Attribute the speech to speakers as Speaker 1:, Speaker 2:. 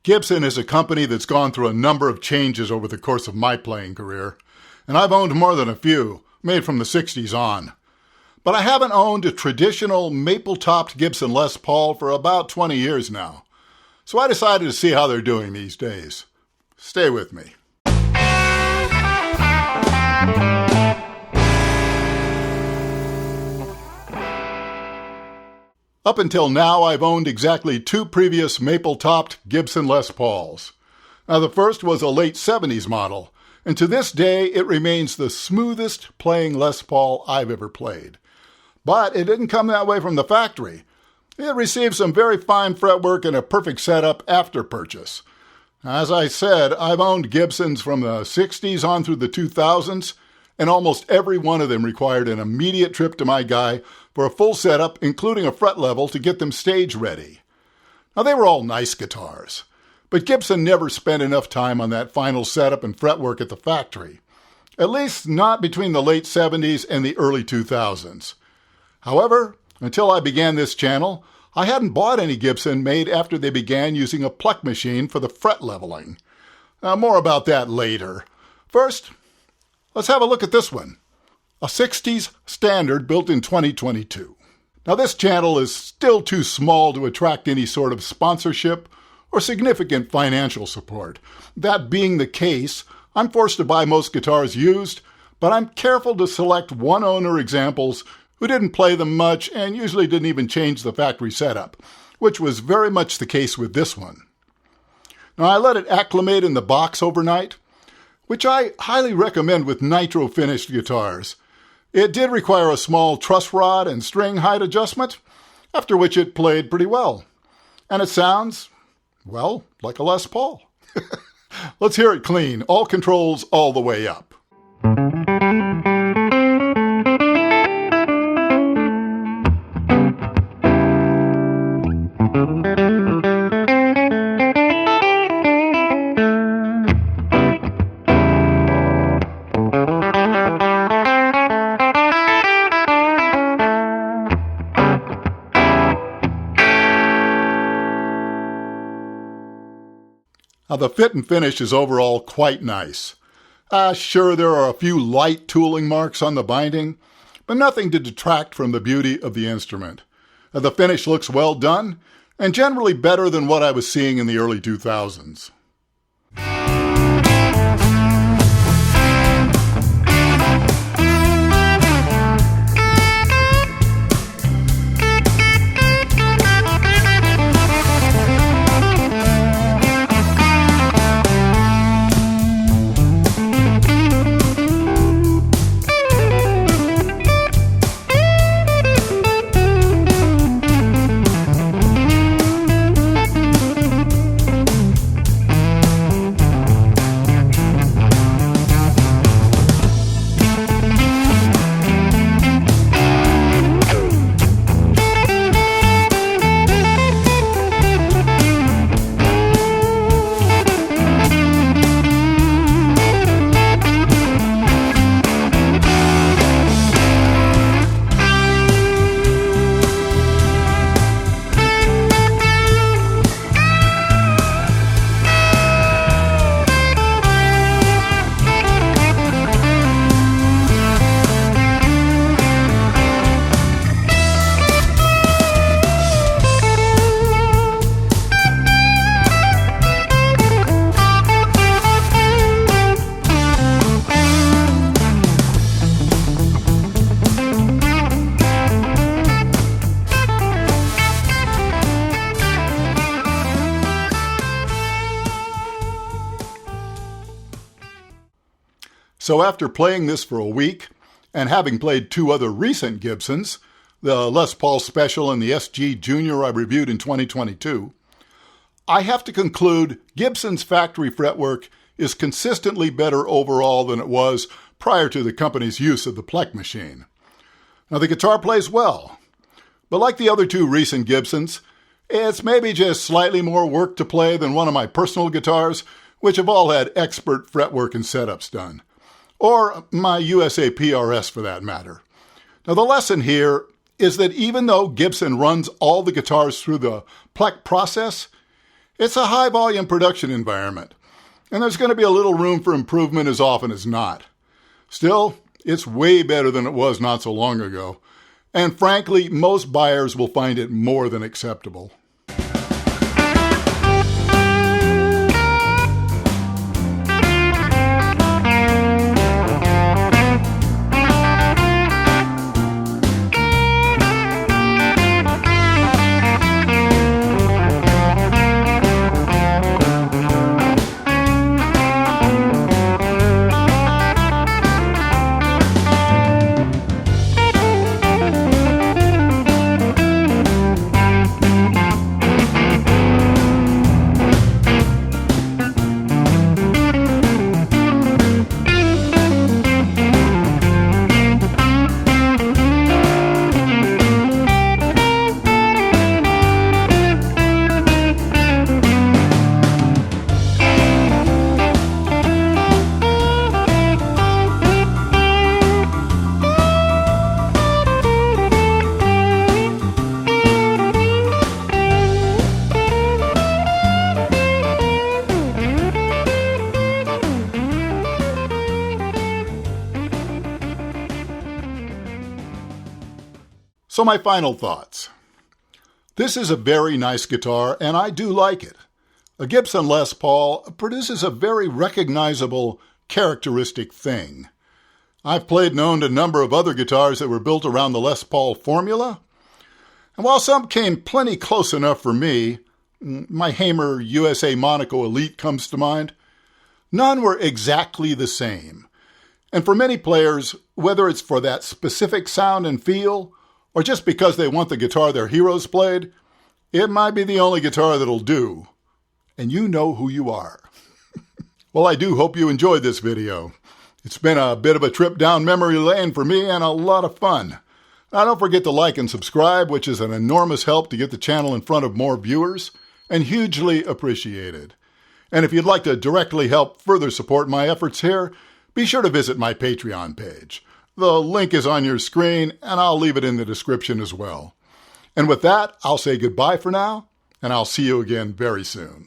Speaker 1: Gibson is a company that's gone through a number of changes over the course of my playing career, and I've owned more than a few, made from the 60s on. But I haven't owned a traditional maple-topped Gibson Les Paul for about 20 years now, so I decided to see how they're doing these days. Stay with me. Up until now, I've owned exactly two previous maple-topped Gibson Les Pauls. Now, the first was a late 70s model, and to this day, it remains the smoothest playing Les Paul I've ever played. But it didn't come that way from the factory. It received some very fine fretwork and a perfect setup after purchase. As I said, I've owned Gibsons from the 60s on through the 2000s, and almost every one of them required an immediate trip to my guy for a full setup, including a fret level to get them stage ready. Now, they were all nice guitars, but Gibson never spent enough time on that final setup and fretwork at the factory, at least not between the late 70s and the early 2000s. However, until I began this channel, I hadn't bought any Gibson made after they began using a Pleck machine for the fret leveling. Now, more about that later. First, let's have a look at this one, a 60s standard built in 2022. Now, this channel is still too small to attract any sort of sponsorship or significant financial support. That being the case, I'm forced to buy most guitars used, but I'm careful to select one-owner examples who didn't play them much and usually didn't even change the factory setup, which was very much the case with this one. Now, I let it acclimate in the box overnight, which I highly recommend with nitro-finished guitars. It did require a small truss rod and string height adjustment, after which it played pretty well. And it sounds, well, like a Les Paul. Let's hear it clean, all controls all the way up. Now, the fit and finish is overall quite nice. Sure, there are a few light tooling marks on the binding, but nothing to detract from the beauty of the instrument. The finish looks well done, and generally better than what I was seeing in the early 2000s. So after playing this for a week, and having played two other recent Gibsons, the Les Paul Special and the SG Junior I reviewed in 2022, I have to conclude Gibson's factory fretwork is consistently better overall than it was prior to the company's use of the Pleck machine. Now, the guitar plays well, but like the other two recent Gibsons, it's maybe just slightly more work to play than one of my personal guitars, which have all had expert fretwork and setups done. Or my USA PRS for that matter. Now, the lesson here is that even though Gibson runs all the guitars through the Pleck process, It's a high-volume production environment, and there's going to be a little room for improvement as often as not. Still, it's way better than it was not so long ago, and frankly, most buyers will find it more than acceptable. So my final thoughts. This is a very nice guitar, and I do like it. A Gibson Les Paul produces a very recognizable, characteristic thing. I've played and owned a number of other guitars that were built around the Les Paul formula, and while some came plenty close enough for me, my Hamer USA Monaco Elite comes to mind, none were exactly the same. And for many players, whether it's for that specific sound and feel, or just because they want the guitar their heroes played, it might be the only guitar that'll do. And you know who you are. Well, I do hope you enjoyed this video. It's been a bit of a trip down memory lane for me and a lot of fun. Now, don't forget to like and subscribe, which is an enormous help to get the channel in front of more viewers, and hugely appreciated. And if you'd like to directly help further support my efforts here, be sure to visit my Patreon page. The link is on your screen, and I'll leave it in the description as well. And with that, I'll say goodbye for now, and I'll see you again very soon.